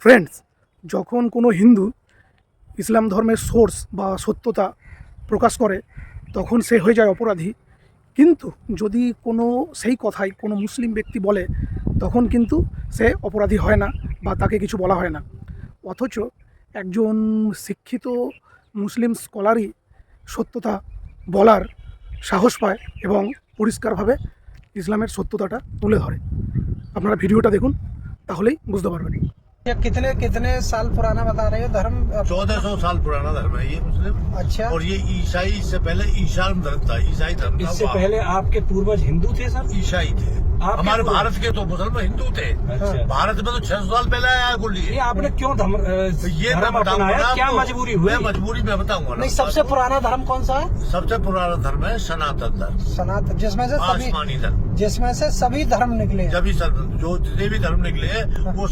Friends, যখন কোনো হিন্দু ইসলাম ধর্মের সোর্স বা সত্যতা প্রকাশ করে তখন সে হয়ে যায় অপরাধী। কিন্তু যদি কোনো সেই কথাই কোনো মুসলিম ব্যক্তি বলে তখন কিন্তু সে অপরাধী হয় না বা তাকে কিছু বলা হয় না। অথচ একজন শিক্ষিত মুসলিম স্কলারই সত্যতা বলার সাহস পায় এবং পরিষ্কারভাবে ইসলামের সত্যতাটা তুলে ধরে। আপনারা ভিডিওটা দেখুন, তাহলেই বুঝতে পারবেন। ये कितने कितने साल पुराना बता रहे हो धर्म? 1400 साल पुराना धर्म है ये मुस्लिम। अच्छा। और ये ईसाई से पहले ईशान धर्म था, ईसाई धर्म था। इससे पहले आपके पूर्वज हिंदू थे सर? ईसाई थे। आपके हमारे पूर्वज? भारत के तो मुसलमान हिंदू थे। अच्छा। भारत में तो 600 साल पहले आया कुल ये ये। आपने क्यों तो ये मैं धर्म बताऊंगा अपनाया? ना क्या आपको। मजबूरी हुई? मैं मजबूरी में बताऊंगा ना। नहीं, सबसे पुराना धर्म कौन सा है? सबसे पुराना धर्म है सनातन धर्म, सनातन, आसमानी धर्म। जिसमें से सभी धर्म निकले हैं। जब भी जो जितने भी धर्म निकले हैं वो